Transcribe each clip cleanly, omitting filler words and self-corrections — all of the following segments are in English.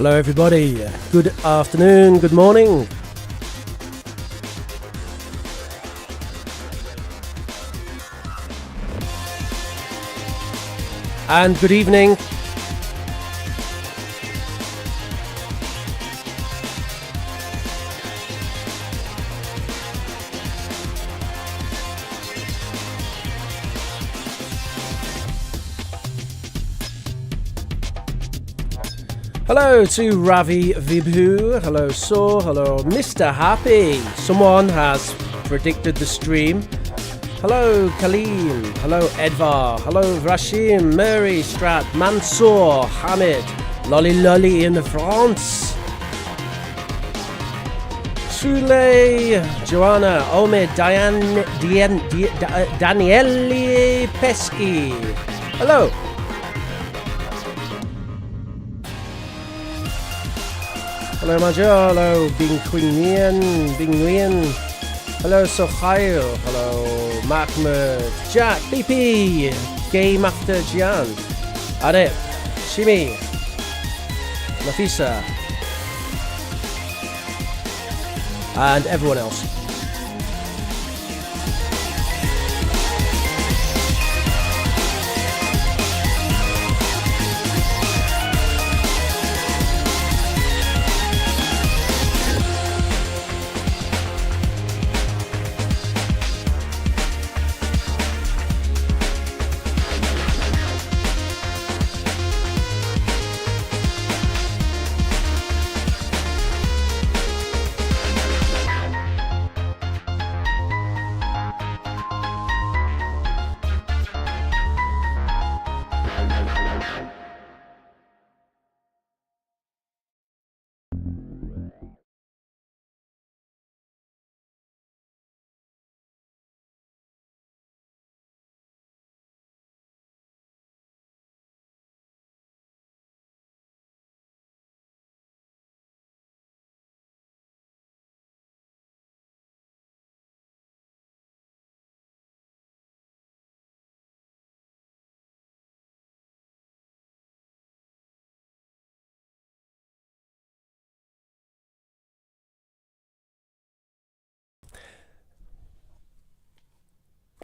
Hello everybody, good afternoon, good morning. And good evening. Hello to Ravi Vibhu, hello So, hello Mr. Happy. Someone has predicted the stream. Hello Kaleem, hello Edvar, hello Rashim, Murray, Strat, Mansour, Hamid, Lolly in France. Sule, Joanna, Omid, Daniele Pesky. Hello. Hello Major, hello Bing Nguyen, hello Sohail, hello Mahmoud, Jack, BP, Game After Jian, Arif, Shimi, Nafisa, and everyone else.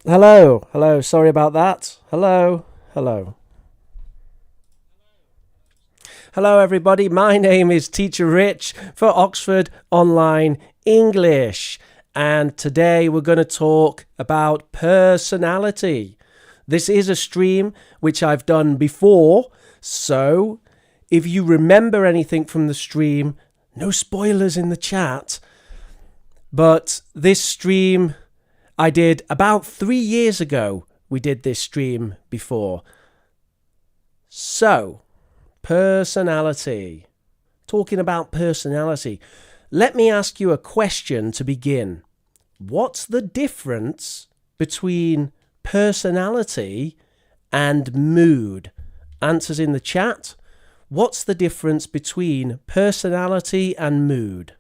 Hello, sorry about that. Hello. Hello everybody, my name is Teacher Rich for Oxford Online English, and today we're going to talk about personality. This is a stream which I've done before, so if you remember anything from the stream, no spoilers in the chat, but this stream I did about 3 years ago. We did this stream before. So, personality. Talking about personality. Let me ask you a question to begin. What's the difference between personality and mood? Answers in the chat. What's the difference between personality and mood?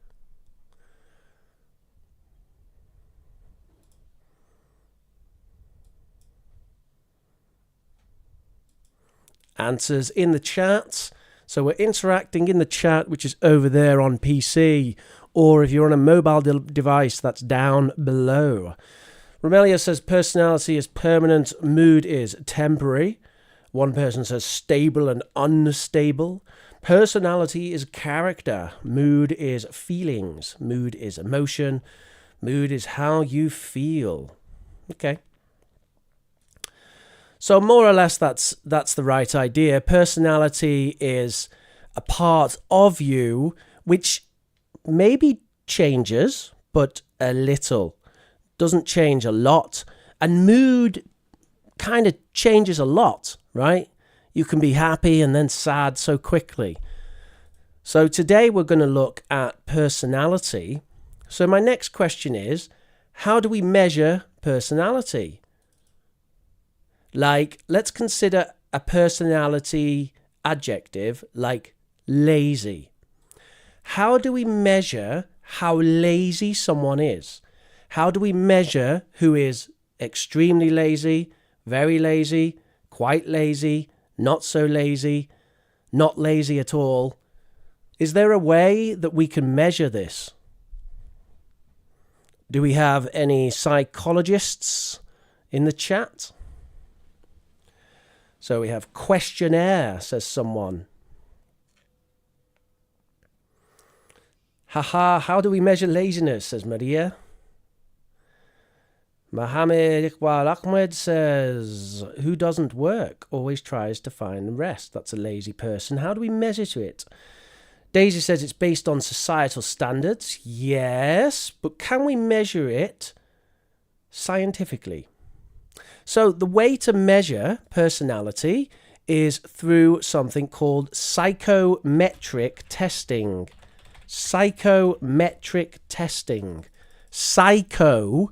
Answers in the chat. So we're interacting in the chat, which is over there on PC, or if you're on a mobile device, that's down below. Romelia says personality is permanent, mood is temporary. One person says stable and unstable. Personality is character, mood is feelings, mood is emotion, mood is how you feel. Okay. So more or less that's the right idea. Personality is a part of you which maybe changes, but a little. Doesn't change a lot. And mood kind of changes a lot, right? You can be happy and then sad so quickly. So today we're going to look at personality. So my next question is, how do we measure personality? Like, let's consider a personality adjective like lazy. How do we measure how lazy someone is? How do we measure who is extremely lazy, very lazy, quite lazy, not so lazy, not lazy at all? Is there a way that we can measure this? Do we have any psychologists in the chat? So we have questionnaire, says someone. Haha, how do we measure laziness, says Maria. Mohammed Iqbal Ahmed says, who doesn't work always tries to find rest. That's a lazy person. How do we measure it? Daisy says it's based on societal standards. Yes, but can we measure it scientifically? So the way to measure personality is through something called psychometric testing. Psychometric testing. Psycho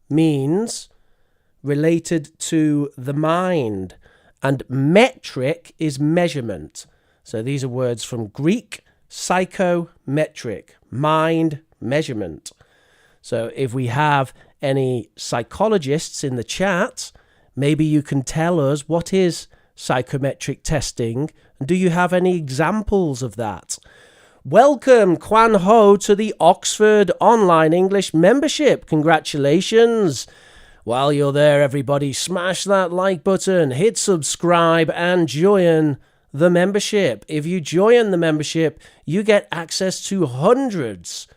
means related to the mind, and metric is measurement. So these are words from Greek. Psychometric, mind measurement. So if we have any psychologists in the chat, maybe you can tell us what is psychometric testing, and do you have any examples of that? Welcome, Kwan Ho, to the Oxford Online English membership. Congratulations. While you're there, everybody, smash that like button, hit subscribe, and join the membership. If you join the membership, you get access to hundreds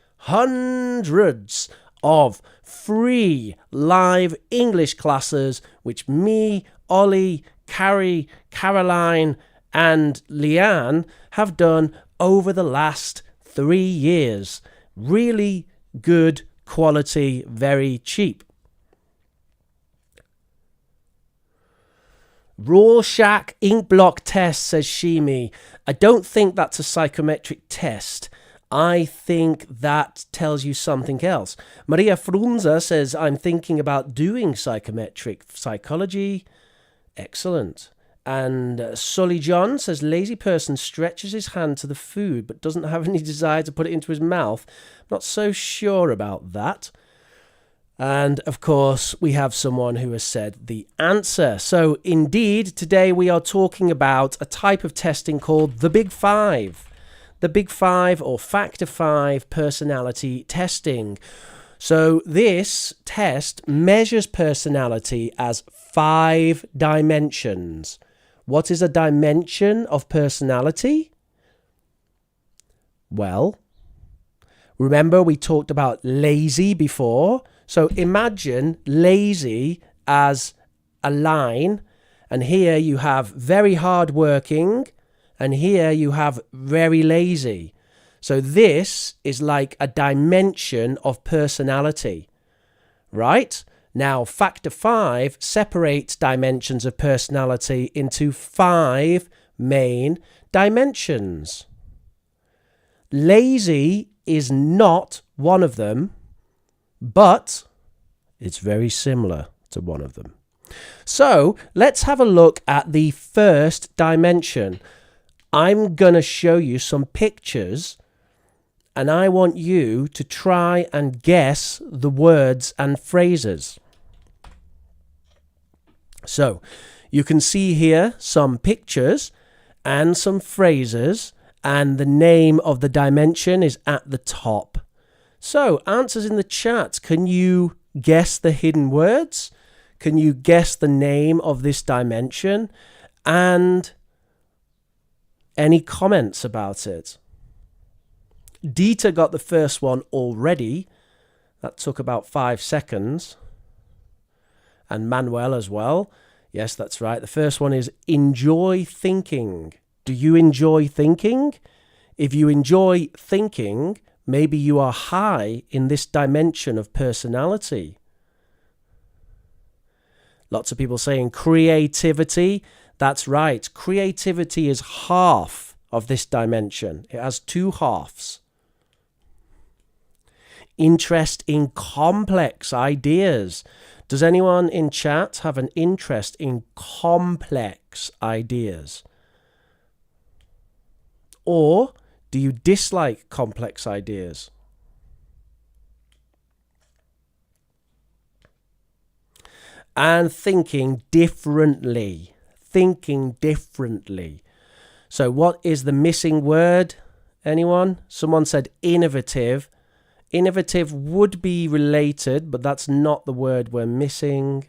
of free live English classes, which me, Ollie, Carrie, Caroline, and Leanne have done over the last 3 years. Really good quality, very cheap. Rorschach ink block test, says Shimi. I don't think that's a psychometric test. I think that tells you something else. Maria Frunza says, I'm thinking about doing psychometric psychology. Excellent. And Sully John says, lazy person stretches his hand to the food but doesn't have any desire to put it into his mouth. Not so sure about that. And of course, we have someone who has said the answer. So indeed, today we are talking about a type of testing called the Big Five. The Big Five, or Factor 5 personality testing. So this test measures personality as 5 dimensions. What is a dimension of personality? Well, remember we talked about lazy before. So imagine lazy as a line, and here you have very hardworking, and here you have very lazy. So this is like a dimension of personality, right? Now, Factor 5 separates dimensions of personality into 5 main dimensions. Lazy is not one of them, but it's very similar to one of them. So let's have a look at the first dimension. I'm going to show you some pictures, and I want you to try and guess the words and phrases. So you can see here some pictures and some phrases, and the name of the dimension is at the top. So, answers in the chat. Can you guess the hidden words? Can you guess the name of this dimension? And any comments about it? Dieter got the first one already. That took about 5 seconds. And Manuel as well. Yes, that's right. The first one is enjoy thinking. Do you enjoy thinking? If you enjoy thinking, maybe you are high in this dimension of personality. Lots of people saying creativity. That's right. Creativity is half of this dimension. It has 2 halves. Interest in complex ideas. Does anyone in chat have an interest in complex ideas? Or do you dislike complex ideas? And thinking differently. Thinking differently. So what is the missing word Anyone? Someone said innovative. Innovative would be related, but that's not the word we're missing.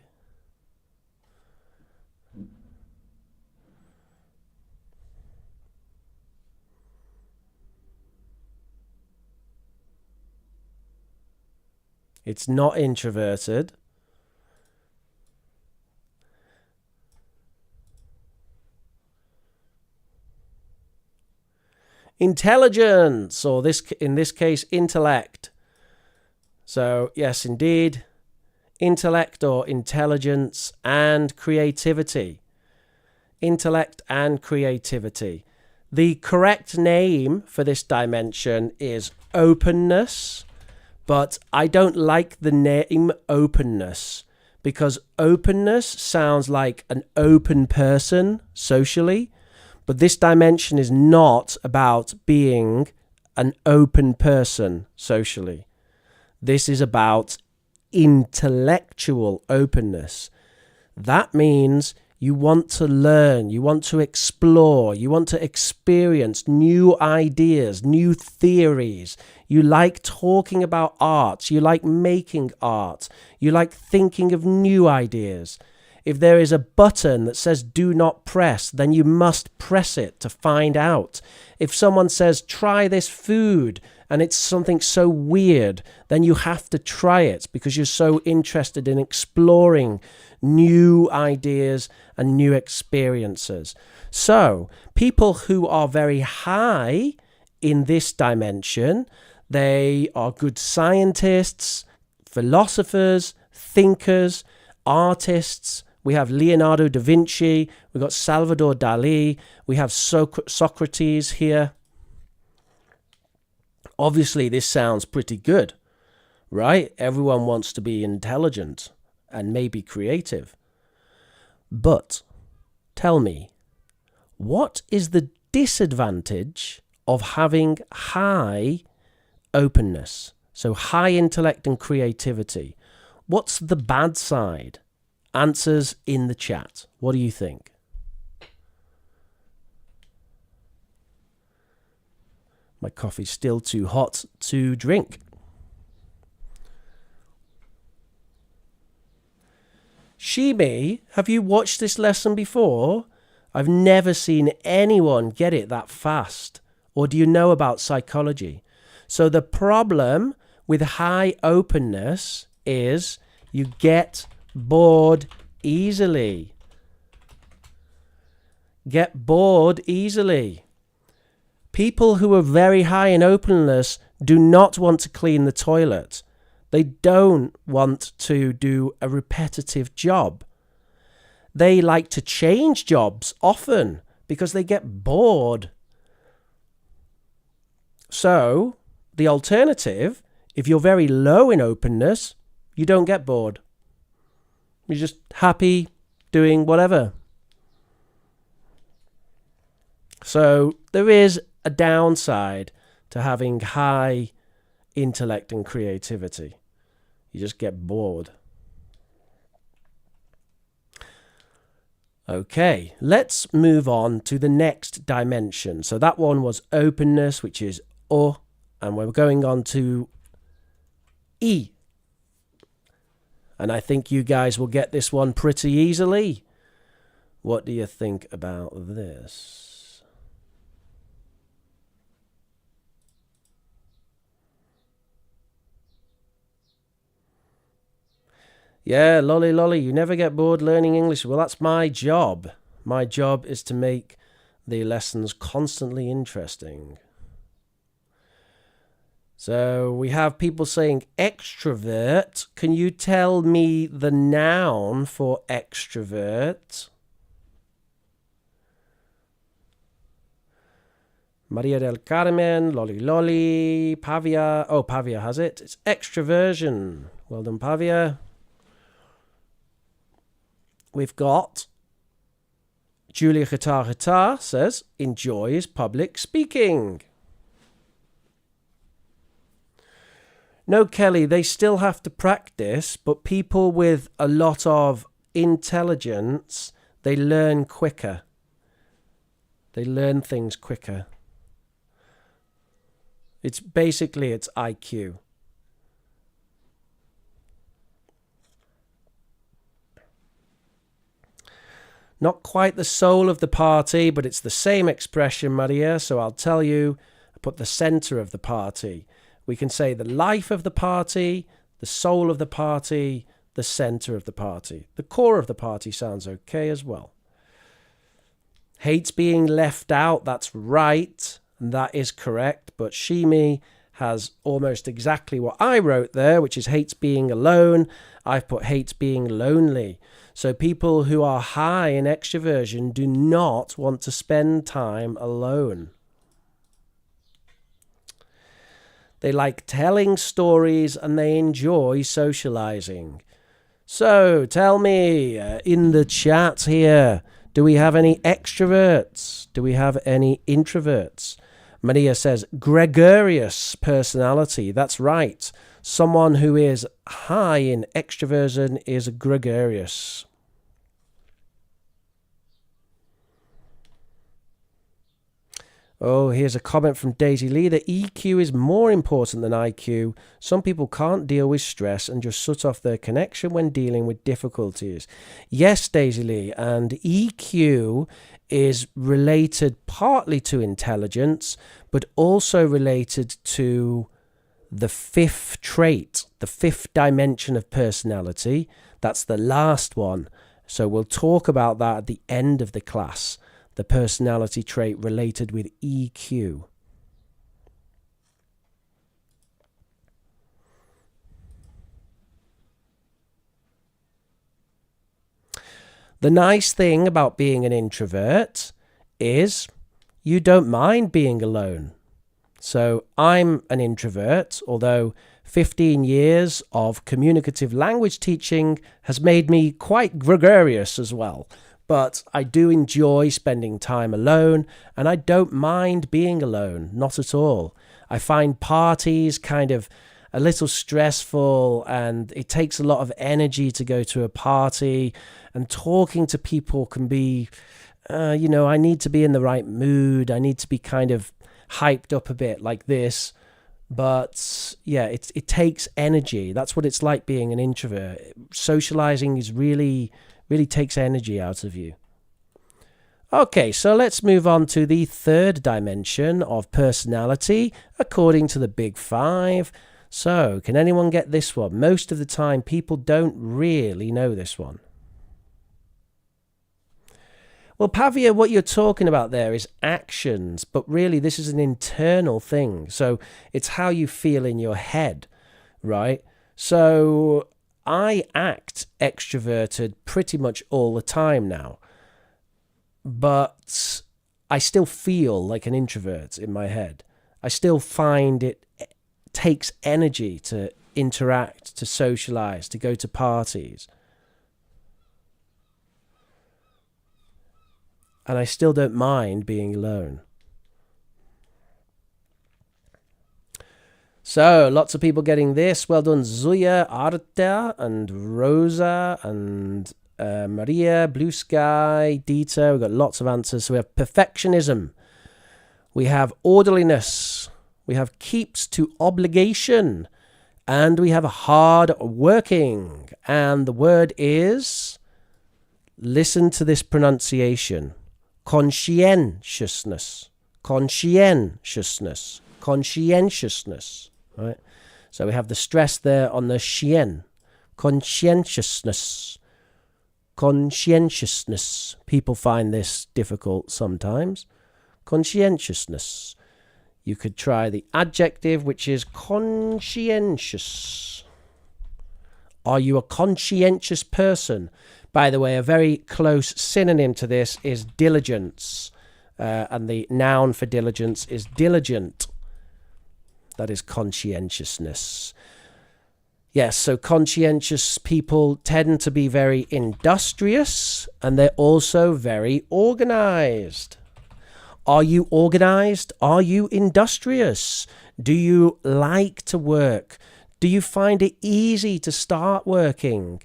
It's not introverted. Intelligence, or in this case, intellect. So, yes, indeed, intellect or intelligence and creativity. Intellect and creativity. The correct name for this dimension is openness, but I don't like the name openness because openness sounds like an open person socially, but this dimension is not about being an open person socially. This is about intellectual openness. That means you want to learn, you want to explore, you want to experience new ideas, new theories. You like talking about art, you like making art, you like thinking of new ideas. If there is a button that says do not press, then you must press it to find out. If someone says try this food and it's something so weird, then you have to try it because you're so interested in exploring new ideas and new experiences. So people who are very high in this dimension, they are good scientists, philosophers, thinkers, artists. We have Leonardo da Vinci, we've got Salvador Dali, we have Socrates here. Obviously, this sounds pretty good, right? Everyone wants to be intelligent and maybe creative. But tell me, what is the disadvantage of having high openness? So high intellect and creativity. What's the bad side? Answers in the chat. What do you think? My coffee's still too hot to drink. Shimi, have you watched this lesson before? I've never seen anyone get it that fast. Or do you know about psychology? So the problem with high openness is you get bored easily. Get bored easily. People who are very high in openness do not want to clean the toilet. They don't want to do a repetitive job. They like to change jobs often because they get bored. So, the alternative, if you're very low in openness, you don't get bored. You're just happy doing whatever. So there is a downside to having high intellect and creativity. You just get bored. Okay, let's move on to the next dimension. So that one was openness, which is O, and we're going on to E. And I think you guys will get this one pretty easily. What do you think about this? Yeah, lolly, you never get bored learning English. Well, that's my job. My job is to make the lessons constantly interesting. So we have people saying extrovert. Can you tell me the noun for extrovert? Maria del Carmen, lolly, Pavia. Oh, Pavia has it. It's extroversion. Well done, Pavia. We've got Julia Guitar says enjoys public speaking. No, Kelly, they still have to practice, but people with a lot of intelligence, they learn quicker. They learn things quicker. It's IQ. Not quite the soul of the party, but it's the same expression, Maria. So I'll tell you, I put the center of the party. We can say the life of the party, the soul of the party, the center of the party. The core of the party sounds okay as well. Hates being left out, that's right, and that is correct, but Shimi has almost exactly what I wrote there, which is hates being alone. I've put hates being lonely. So people who are high in extroversion do not want to spend time alone. They like telling stories and they enjoy socializing. So tell me in the chat here, do we have any extroverts? Do we have any introverts? Maria says gregarious personality. That's right. Someone who is high in extroversion is gregarious. Oh, here's a comment from Daisy Lee that EQ is more important than IQ. Some people can't deal with stress and just shut off their connection when dealing with difficulties. Yes, Daisy Lee, and EQ is related partly to intelligence, but also related to the fifth trait, the fifth dimension of personality. That's the last one. So we'll talk about that at the end of the class. The personality trait related with EQ. The nice thing about being an introvert is you don't mind being alone. So I'm an introvert, although 15 years of communicative language teaching has made me quite gregarious as well. But I do enjoy spending time alone, and I don't mind being alone, not at all. I find parties kind of a little stressful, and it takes a lot of energy to go to a party, and talking to people can be, I need to be in the right mood. I need to be kind of hyped up a bit like this. But yeah, it takes energy. That's what it's like being an introvert. Socializing is really takes energy out of you. Okay, so let's move on to the third dimension of personality according to the Big Five. So, can anyone get this one? Most of the time, people don't really know this one. Well, Pavia, what you're talking about there is actions, but really this is an internal thing. So, it's how you feel in your head, right? So, I act extroverted pretty much all the time now, but I still feel like an introvert in my head. I still find it takes energy to interact, to socialize, to go to parties. And I still don't mind being alone. So, lots of people getting this. Well done, Zuya, Arta, and Rosa, and Maria, Blue Sky, Dita. We've got lots of answers. So we have perfectionism. We have orderliness. We have keeps to obligation. And we have hard working. And the word is, listen to this pronunciation, conscientiousness. Conscientiousness. Conscientiousness. Right? So we have the stress there on the chien. Conscientiousness. Conscientiousness. People find this difficult sometimes. Conscientiousness. You could try the adjective, which is conscientious. Are you a conscientious person? By the way, a very close synonym to this is diligence. And the noun for diligence is diligent. That is conscientiousness. Yes, so conscientious people tend to be very industrious, and they're also very organized. Are you organized? Are you industrious? Do you like to work? Do you find it easy to start working?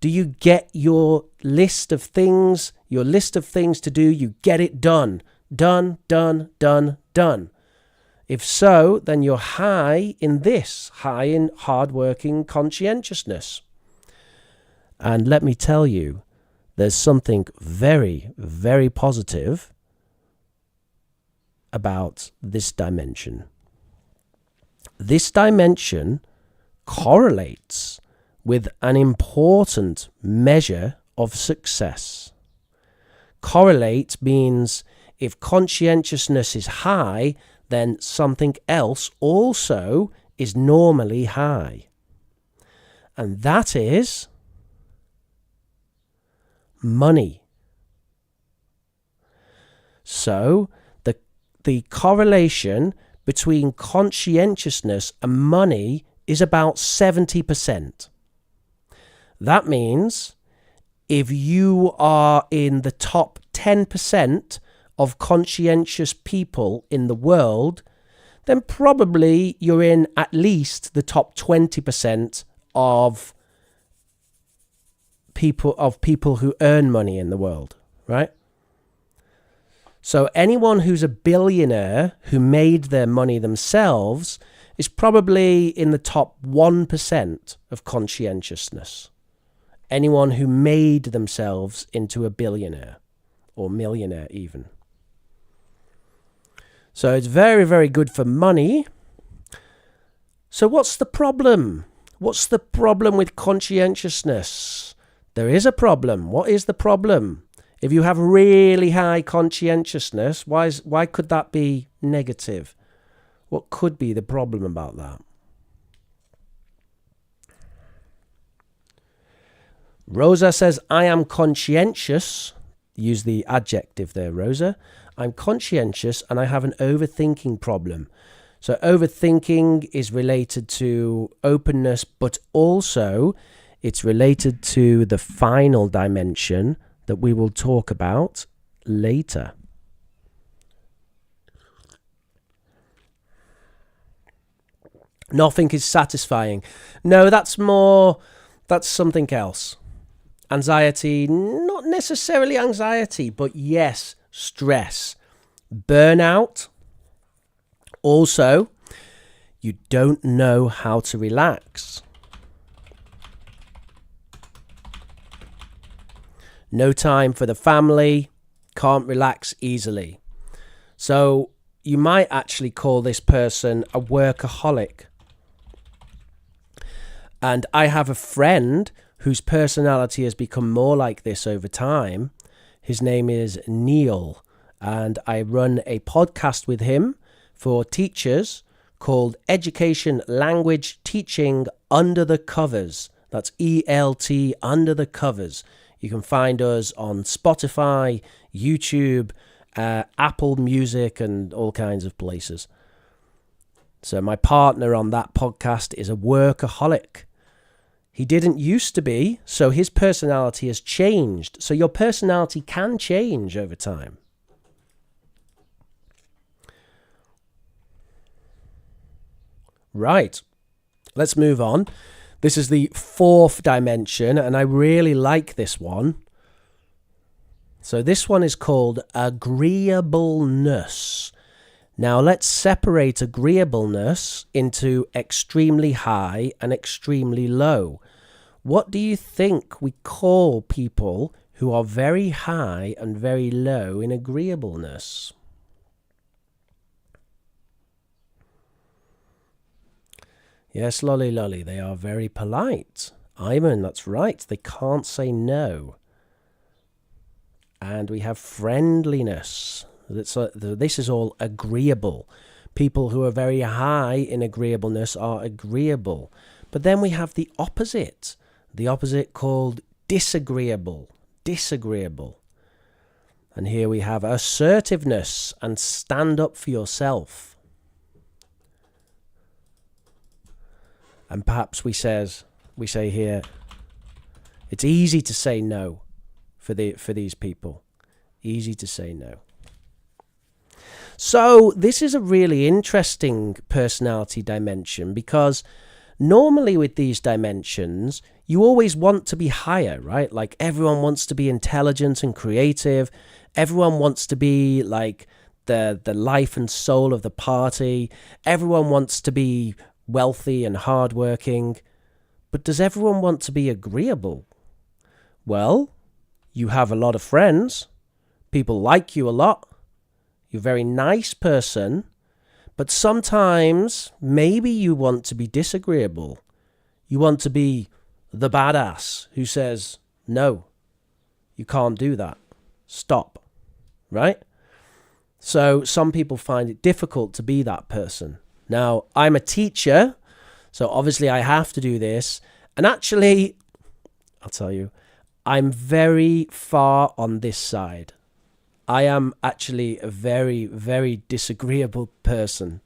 Do you get your list of things to do, you get it done? Done, done, done, done. If so, then you're high in hard-working conscientiousness. And let me tell you, there's something very, very positive about this dimension. This dimension correlates with an important measure of success. Correlate means if conscientiousness is high, then something else also is normally high. And that is money. So the correlation between conscientiousness and money is about 70%. That means if you are in the top 10% of conscientious people in the world, then probably you're in at least the top 20% of people who earn money in the world, right? So anyone who's a billionaire who made their money themselves is probably in the top 1% of conscientiousness. Anyone who made themselves into a billionaire or millionaire even. So it's very, very good for money. So what's the problem? What's the problem with conscientiousness? There is a problem. What is the problem? If you have really high conscientiousness, why could that be negative? What could be the problem about that? Rosa says, I am conscientious. Use the adjective there, Rosa. I'm conscientious and I have an overthinking problem. So overthinking is related to openness, but also it's related to the final dimension that we will talk about later. Nothing is satisfying. No, that's something else. Anxiety, not necessarily anxiety, but yes, stress. Burnout. Also, you don't know how to relax. No time for the family, can't relax easily. So you might actually call this person a workaholic. And I have a friend whose personality has become more like this over time. His name is Neil, and I run a podcast with him for teachers called Education Language Teaching Under the Covers. That's ELT, Under the Covers. You can find us on Spotify, YouTube, Apple Music, and all kinds of places. So my partner on that podcast is a workaholic. He didn't used to be, so his personality has changed. So your personality can change over time. Right, let's move on. This is the fourth dimension, and I really like this one. So this one is called agreeableness. Now let's separate agreeableness into extremely high and extremely low. What do you think we call people who are very high and very low in agreeableness? Yes, lolly lolly, they are very polite. Iman, that's right, they can't say no. And we have friendliness. This is all agreeable. People who are very high in agreeableness are agreeable. But then we have the opposite called disagreeable. Disagreeable. And here we have assertiveness and stand up for yourself. And perhaps we say here, it's easy to say no for these people. Easy to say no. So this is a really interesting personality dimension, because normally with these dimensions, you always want to be higher, right? Like everyone wants to be intelligent and creative. Everyone wants to be like the life and soul of the party. Everyone wants to be wealthy and hardworking. But does everyone want to be agreeable? Well, you have a lot of friends. People like you a lot. You're a very nice person. But sometimes maybe you want to be disagreeable. You want to be the badass who says, no, you can't do that. Stop. Right? So some people find it difficult to be that person. Now, I'm a teacher, so obviously I have to do this. And actually, I'll tell you, I'm very far on this side. I am actually a very, very disagreeable person.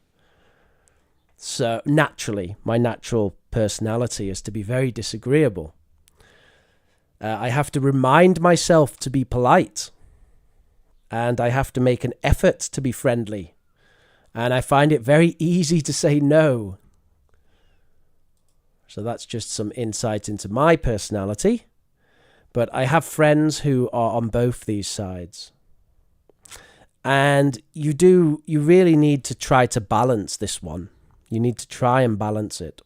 So naturally, my natural personality is to be very disagreeable. I have to remind myself to be polite. And I have to make an effort to be friendly. And I find it very easy to say no. So that's just some insight into my personality. But I have friends who are on both these sides. And you really need to try to balance this one. You need to try and balance it.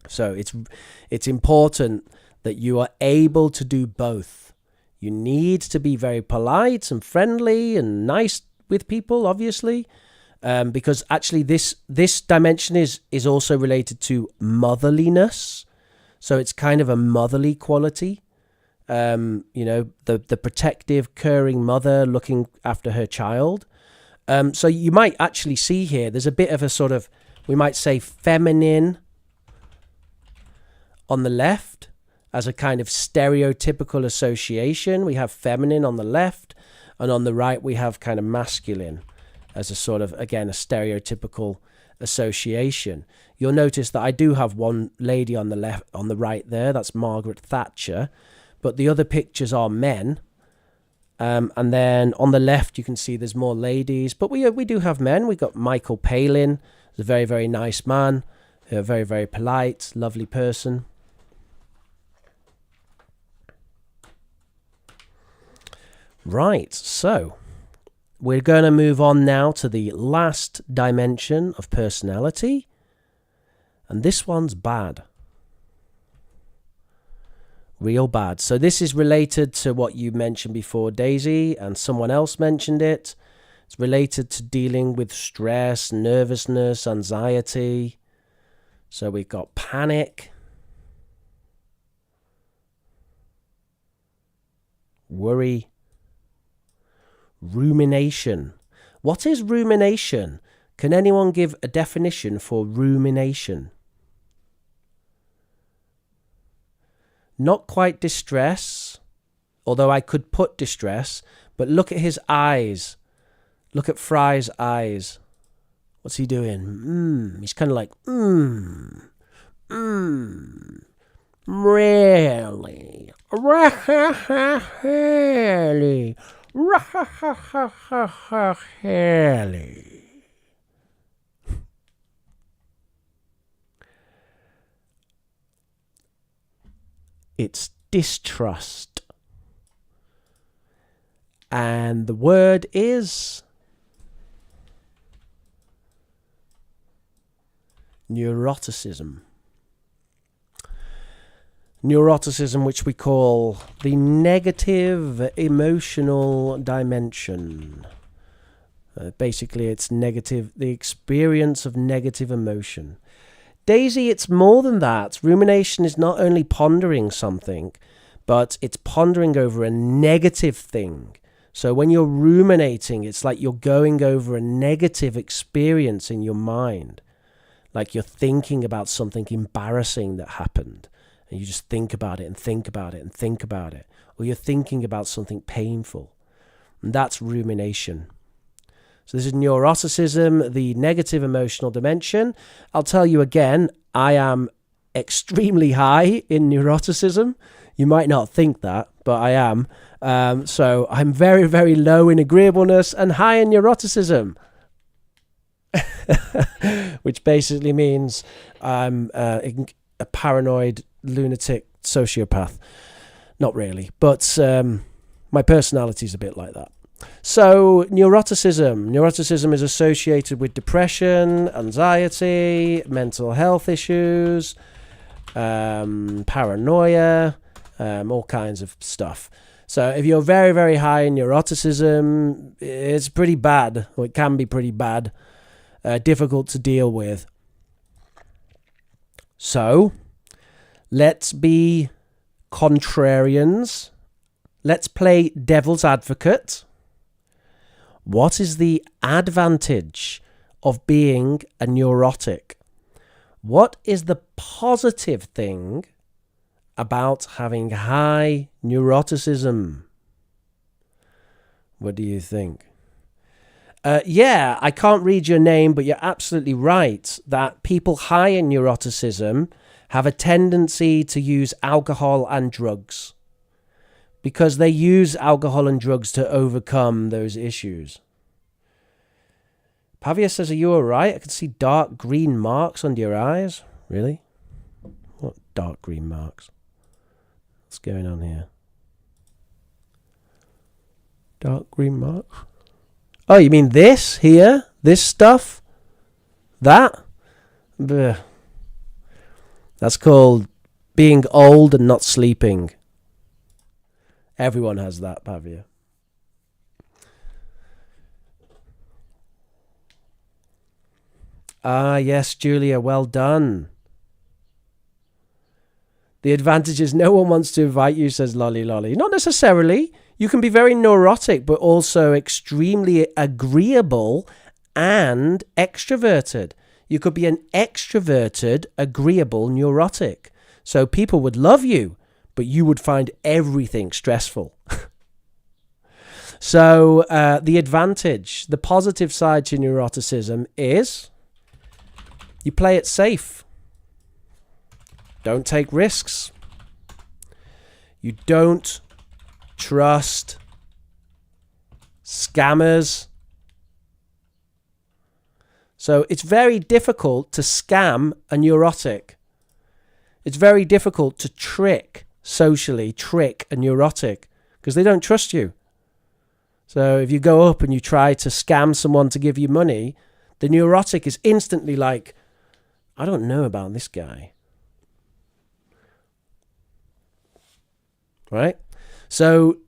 So it's important that you are able to do both. You need to be very polite and friendly and nice with people, obviously, because actually this dimension is also related to motherliness. So it's kind of a motherly quality. The protective, caring mother looking after her child. So you might actually see here, there's a bit of a sort of, we might say feminine on the left as a kind of stereotypical association. We have feminine on the left, and on the right we have kind of masculine as a sort of, again, a stereotypical association. You'll notice that I do have one lady on the left, on the right there. That's Margaret Thatcher. But the other pictures are men. And then on the left, you can see there's more ladies. But we do have men. We've got Michael Palin. He's a very, very nice man. A very, very polite, lovely person. Right, so we're going to move on now to the last dimension of personality. And this one's bad. Real bad. So this is related to what you mentioned before, Daisy, and someone else mentioned it. It's related to dealing with stress, nervousness, anxiety. So we've got panic, worry, rumination. What is rumination? Can anyone give a definition for rumination? Not quite distress, although I could put distress, but look at his eyes. Look at Fry's eyes. What's he doing? He's kind of like, really? Really? Really? It's distrust. And the word is neuroticism. Neuroticism, which we call the negative emotional dimension. Basically, it's negative, the experience of negative emotion. Daisy, it's more than that. Rumination is not only pondering something, but it's pondering over a negative thing. So when you're ruminating, it's like you're going over a negative experience in your mind. Like you're thinking about something embarrassing that happened. And you just think about it and think about it and think about it. Or you're thinking about something painful. And that's rumination. So this is neuroticism, the negative emotional dimension. I'll tell you again, I am extremely high in neuroticism. You might not think that, but I am. So I'm very, very low in agreeableness and high in neuroticism. Which basically means I'm a paranoid, lunatic sociopath. Not really, but my personality is a bit like that. So, neuroticism. Neuroticism is associated with depression, anxiety, mental health issues, paranoia, all kinds of stuff. So if you're very, very high in neuroticism, it's pretty bad, or it can be pretty bad, difficult to deal with. So let's be contrarians. Let's play devil's advocate. What is the advantage of being a neurotic? What is the positive thing about having high neuroticism? What do you think? Yeah, I can't read your name, but you're absolutely right that people high in neuroticism have a tendency to use alcohol and drugs because they use alcohol and drugs to overcome those issues. Pavia says, are you all right? I can see dark green marks under your eyes. Really? What dark green marks? What's going on here? Dark green marks? Oh, you mean this here? This stuff? That? Blech. That's called being old and not sleeping. Everyone has that, Pavia. Ah, yes, Julia, well done. The advantage is no one wants to invite you, says Lolly Lolly. Not necessarily. You can be very neurotic, but also extremely agreeable and extroverted. You could be an extroverted, agreeable neurotic. So people would love you, but you would find everything stressful. So the advantage, the positive side to neuroticism is you play it safe. Don't take risks. You don't trust scammers. So it's very difficult to scam a neurotic. It's very difficult to socially trick a neurotic because they don't trust you. So if you go up and you try to scam someone to give you money, the neurotic is instantly like, I don't know about this guy. Right? So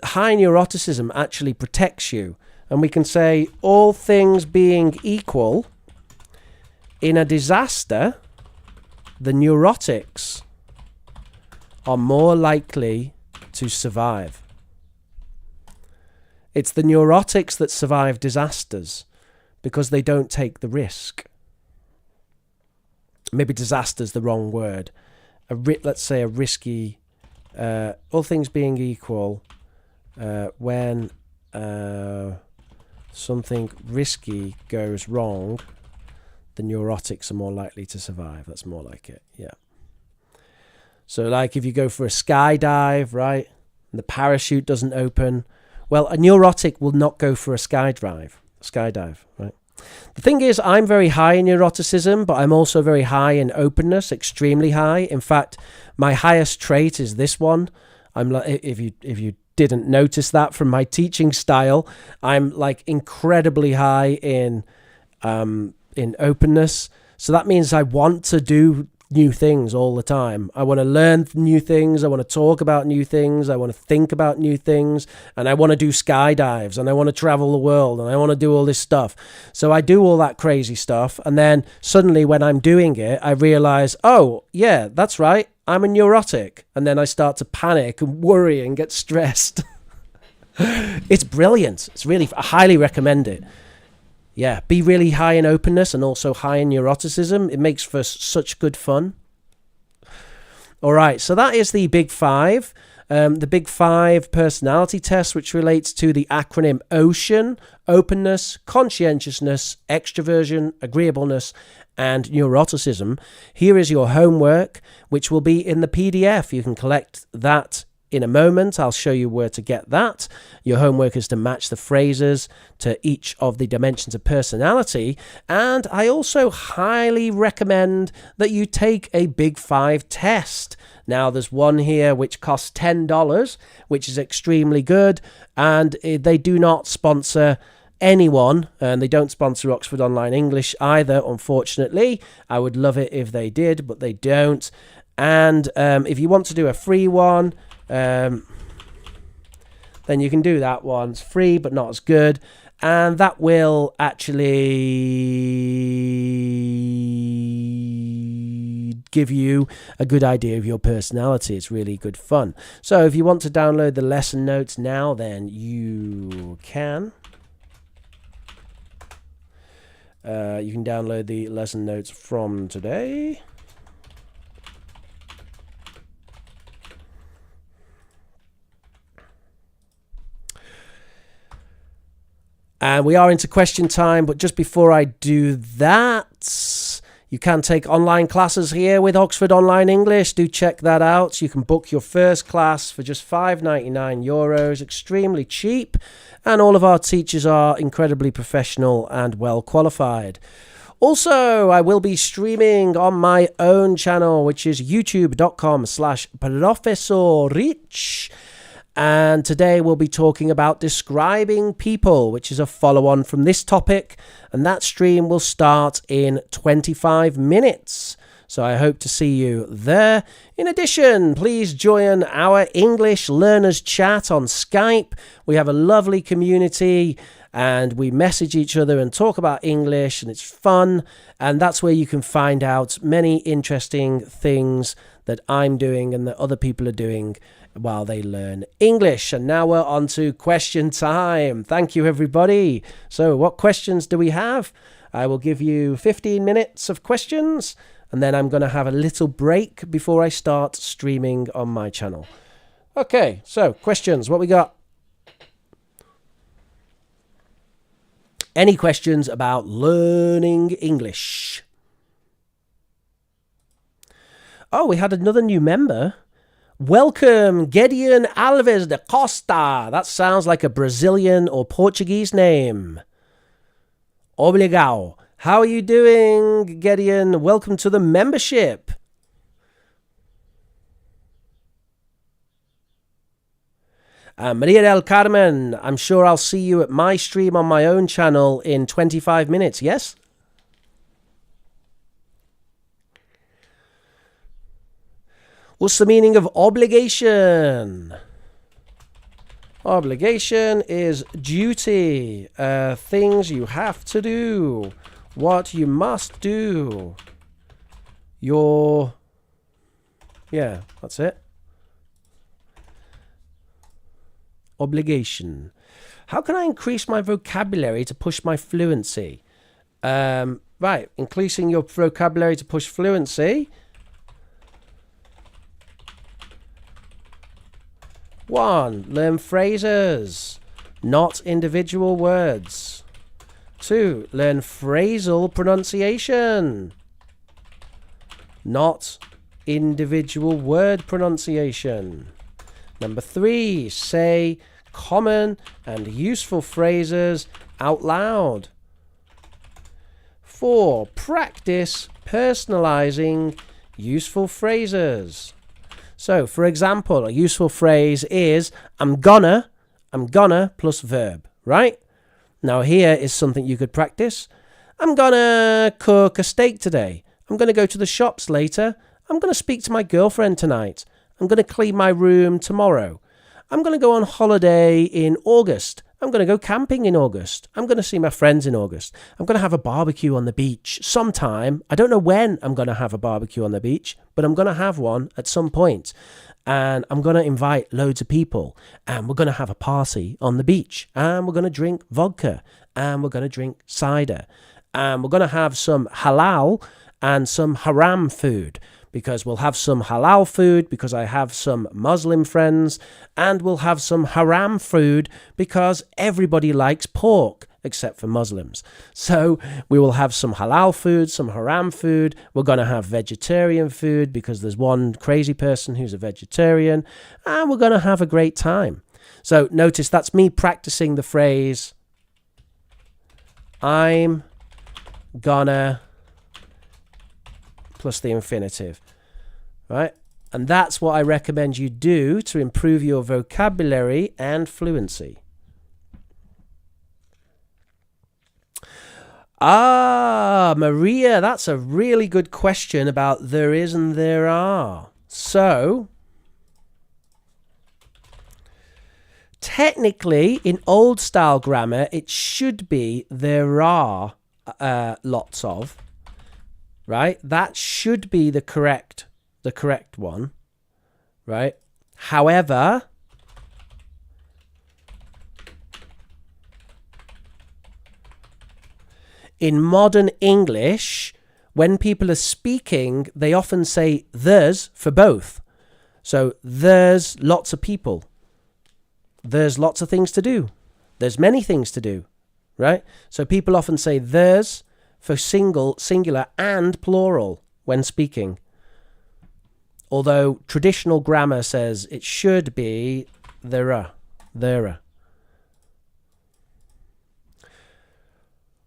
high neuroticism actually protects you. And we can say, all things being equal, in a disaster, the neurotics are more likely to survive. It's the neurotics that survive disasters because they don't take the risk. Maybe disaster's the wrong word. Let's say a risky... all things being equal, when something risky goes wrong, the neurotics are more likely to survive. That's more like it, yeah. So like if you go for a skydive, right, and the parachute doesn't open, well, a neurotic will not go for a skydive, right? The thing is, I'm very high in neuroticism, but I'm also very high in openness, extremely high. In fact, my highest trait is this one. I'm like, if you didn't notice that from my teaching style, I'm like incredibly high in openness. So that means I want to do new things all the time. I want to learn new things. I want to talk about new things. I want to think about new things. And I want to do skydives. And I want to travel the world. And I want to do all this stuff. So I do all that crazy stuff. And then suddenly when I'm doing it, I realize, oh, yeah, that's right. I'm a neurotic. And then I start to panic and worry and get stressed. It's brilliant. It's really, I highly recommend it. Yeah, be really high in openness and also high in neuroticism. It makes for such good fun. All right, so that is the Big Five. The Big Five personality test, which relates to the acronym OCEAN: openness, conscientiousness, extroversion, agreeableness, and neuroticism. Here is your homework, which will be in the PDF. You can collect that in a moment. I'll show you where to get that. Your homework is to match the phrases to each of the dimensions of personality. And I also highly recommend that you take a Big 5 test. Now, there's one here which costs $10, which is extremely good, and they do not sponsor anyone, and they don't sponsor Oxford Online English either, unfortunately. I would love it if they did, but they don't. And if you want to do a free one, then you can do that one. It's free, but not as good. And that will actually give you a good idea of your personality. It's really good fun. So if you want to download the lesson notes now, then you can. You can download the lesson notes from today. And we are into question time, but just before I do that, you can take online classes here with Oxford Online English. Do check that out. You can book your first class for just €5.99, extremely cheap. And all of our teachers are incredibly professional and well qualified. Also, I will be streaming on my own channel, which is youtube.com/ProfessorRich. And today we'll be talking about describing people, which is a follow-on from this topic. And that stream will start in 25 minutes. So I hope to see you there. In addition, please join our English Learners Chat on Skype. We have a lovely community and we message each other and talk about English, and it's fun. And that's where you can find out many interesting things that I'm doing and that other people are doing while they learn English. And now we're on to question time. Thank you, everybody. So what questions do we have? I will give you 15 minutes of questions, and then I'm going to have a little break before I start streaming on my channel. Okay, so questions. What we got? Any questions about learning English? Oh, we had another new member. Welcome, Gideon Alves de Costa. That sounds like a Brazilian or Portuguese name. Obrigado. How are you doing, Gideon? Welcome to the membership. Maria del Carmen, I'm sure I'll see you at my stream on my own channel in 25 minutes, yes? What's the meaning of obligation? Obligation is duty, things you have to do, what you must do. Yeah, that's it. Obligation. How can I increase my vocabulary to push my fluency? Right, increasing your vocabulary to push fluency. 1. Learn phrases, not individual words. 2. Learn phrasal pronunciation, not individual word pronunciation. Number 3. Say common and useful phrases out loud. 4. Practice personalizing useful phrases. So, for example, a useful phrase is I'm gonna plus verb, right? Now here is something you could practice. I'm gonna cook a steak today. I'm gonna go to the shops later. I'm gonna speak to my girlfriend tonight. I'm gonna clean my room tomorrow. I'm gonna go on holiday in August. I'm going to go camping in August. I'm going to see my friends in August. I'm going to have a barbecue on the beach sometime. I don't know when I'm going to have a barbecue on the beach, but I'm going to have one at some point. And I'm going to invite loads of people. And we're going to have a party on the beach. And we're going to drink vodka. And we're going to drink cider. And we're going to have some halal and some haram food. Because we'll have some halal food because I have some Muslim friends, and we'll have some haram food because everybody likes pork except for Muslims. So we will have some halal food, some haram food. We're going to have vegetarian food because there's one crazy person who's a vegetarian, and we're going to have a great time. So notice that's me practicing the phrase, I'm gonna, plus the infinitive, right? And that's what I recommend you do to improve your vocabulary and fluency. Maria, that's a really good question about there is and there are. So, technically, in old style grammar, it should be there are lots of, right? That should be the correct one, right? However, in modern English, when people are speaking, they often say there's for both. So there's lots of people. There's lots of things to do. There's many things to do, right? So people often say there's for singular and plural when speaking. Although traditional grammar says it should be there are.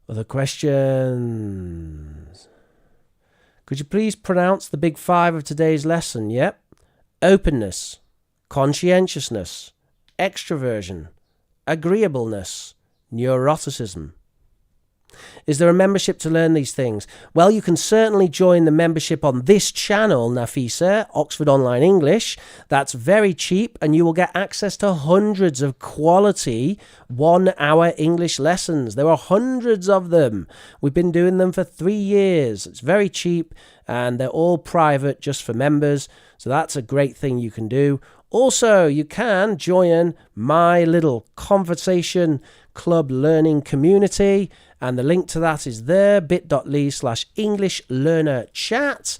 Other questions? Could you please pronounce the big five of today's lesson? Yep. Openness, conscientiousness, extroversion, agreeableness, neuroticism. Is there a membership to learn these things? Well, you can certainly join the membership on this channel, Nafisa, Oxford Online English. That's very cheap, and you will get access to hundreds of quality 1-hour English lessons. There are hundreds of them. We've been doing them for 3 years. It's very cheap, and they're all private just for members. So that's a great thing you can do. Also, you can join my little conversation club learning community, and the link to that is there, bit.ly/English Learner Chat.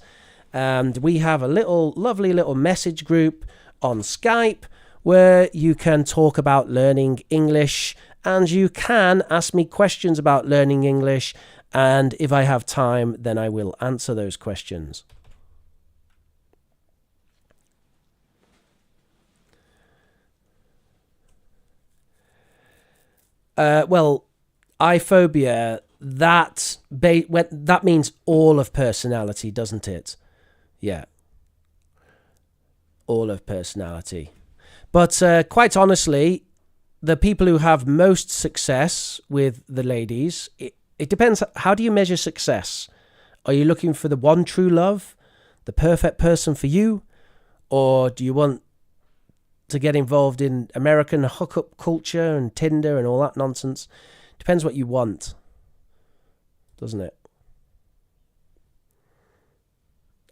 And we have a lovely little message group on Skype where you can talk about learning English, and you can ask me questions about learning English, and if I have time, then I will answer those questions. Well, iphobia, that means all of personality, doesn't it? Yeah. All of personality. But quite honestly, the people who have most success with the ladies, it depends. How do you measure success? Are you looking for the one true love, the perfect person for you? Or do you want to get involved in American hookup culture and Tinder and all that nonsense? Depends what you want, doesn't it?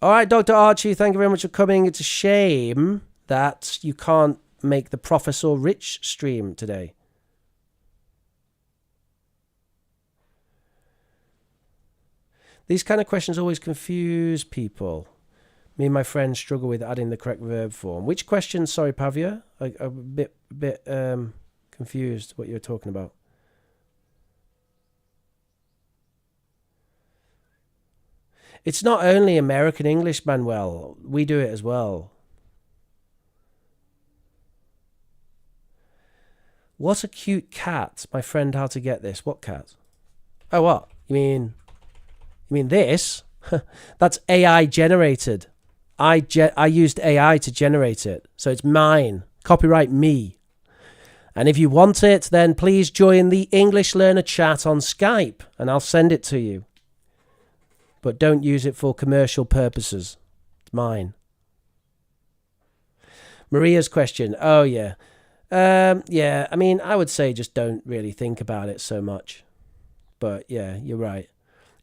All right, Dr. Archie, thank you very much for coming. It's a shame that you can't make the Professor Rich stream today. These kind of questions always confuse people. Me and my friends struggle with adding the correct verb form. Which question? Sorry, Pavia. I'm a bit confused what you're talking about. It's not only American English, Manuel. We do it as well. What a cute cat. My friend, how to get this. What cat? Oh, what? You mean this? That's AI generated. I used AI to generate it, so it's mine. Copyright me. And if you want it, then please join the English Learner Chat on Skype, and I'll send it to you. But don't use it for commercial purposes. It's mine. Maria's question. Oh, yeah. Yeah, I mean, I would say just don't really think about it so much. But, yeah, you're right.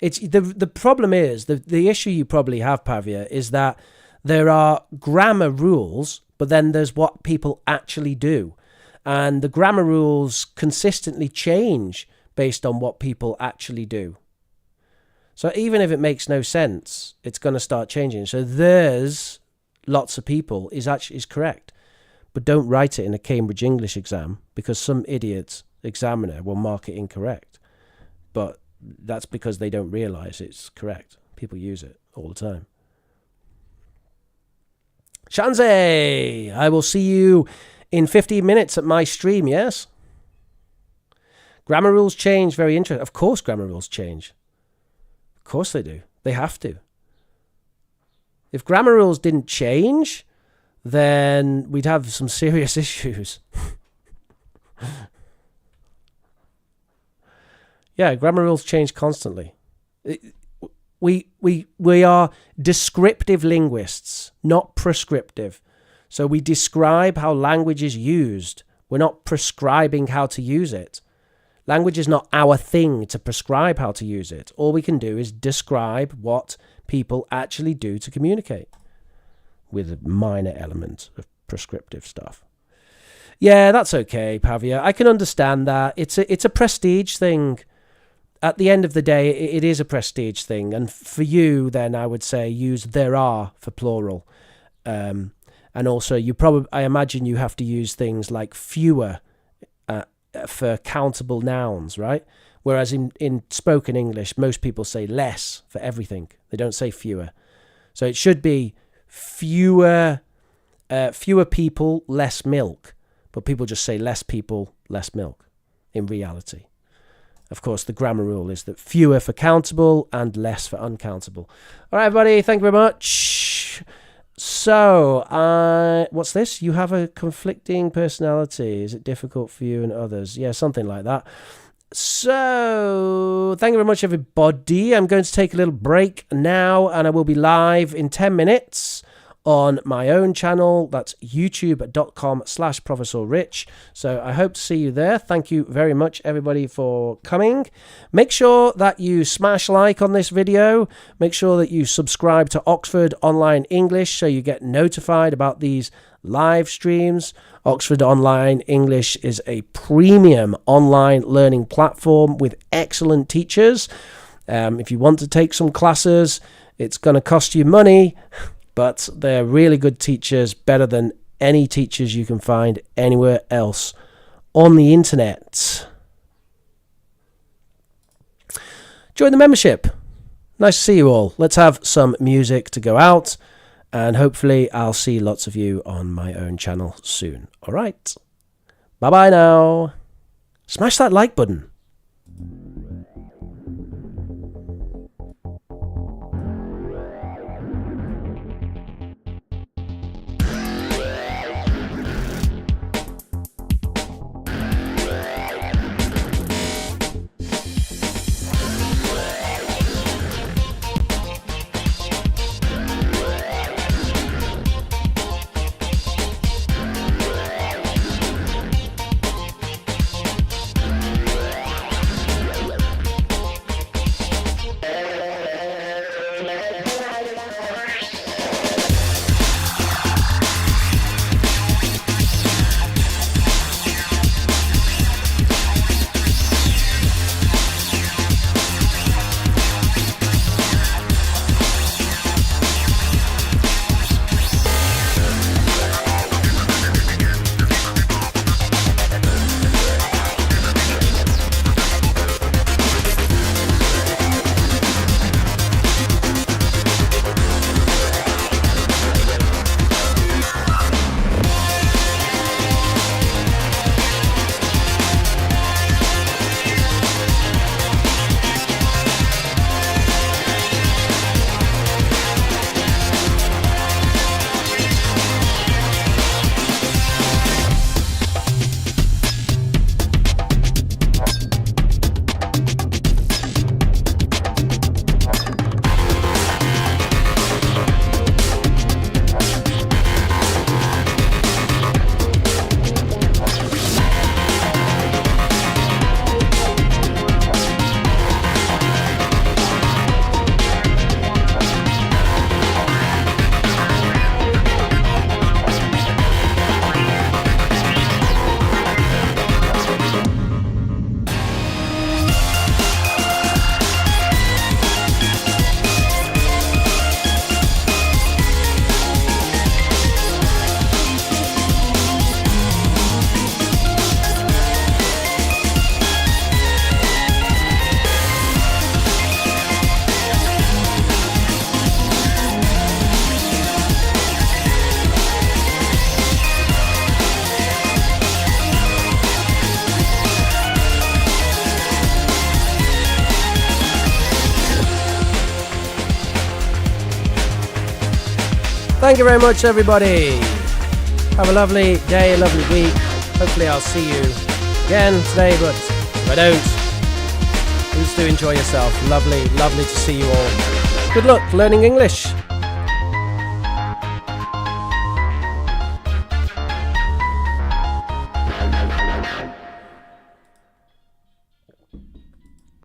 It's the problem is, the issue you probably have, Pavia, is that there are grammar rules, but then there's what people actually do. And the grammar rules consistently change based on what people actually do. So even if it makes no sense, it's going to start changing. So there's lots of people is correct. But don't write it in a Cambridge English exam, because some idiots examiner will mark it incorrect. But that's because they don't realize it's correct. People use it all the time. Shanze, I will see you in 15 minutes at my stream, yes? Grammar rules change, very interesting. Of course grammar rules change. Of course they do. They have to. If grammar rules didn't change, then we'd have some serious issues. Yeah, grammar rules change constantly. We are descriptive linguists, not prescriptive. So we describe how language is used. We're not prescribing how to use it. Language is not our thing to prescribe how to use it. All we can do is describe what people actually do to communicate, with a minor element of prescriptive stuff. Yeah, that's okay, Pavia. I can understand that. It's a prestige thing. At the end of the day, it is a prestige thing. And for you, then, I would say use there are for plural. And also, I imagine you have to use things like fewer for countable nouns, right? Whereas in spoken English, most people say less for everything. They don't say fewer. So it should be fewer people, less milk. But people just say less people, less milk in reality. Of course, the grammar rule is that fewer for countable and less for uncountable. All right, everybody, thank you very much. So, what's this? You have a conflicting personality. Is it difficult for you and others? Yeah, something like that. So, thank you very much, everybody. I'm going to take a little break now, and I will be live in 10 minutes on my own channel. That's youtube.com/Professor Rich. So I hope to see you there. Thank you very much, everybody, for coming. Make sure that you smash like on this video. Make sure that you subscribe to Oxford Online English so you get notified about these live streams. Oxford Online English is a premium online learning platform with excellent teachers. If you want to take some classes, it's going to cost you money, but they're really good teachers, better than any teachers you can find anywhere else on the internet. Join the membership. Nice to see you all. Let's have some music to go out, and hopefully I'll see lots of you on my own channel soon. All right. Bye-bye now. Smash that like button. Thank you very much, everybody. Have a lovely day, a lovely week. Hopefully I'll see you again today, but if I don't, please do enjoy yourself. Lovely to see you all. Good luck learning English.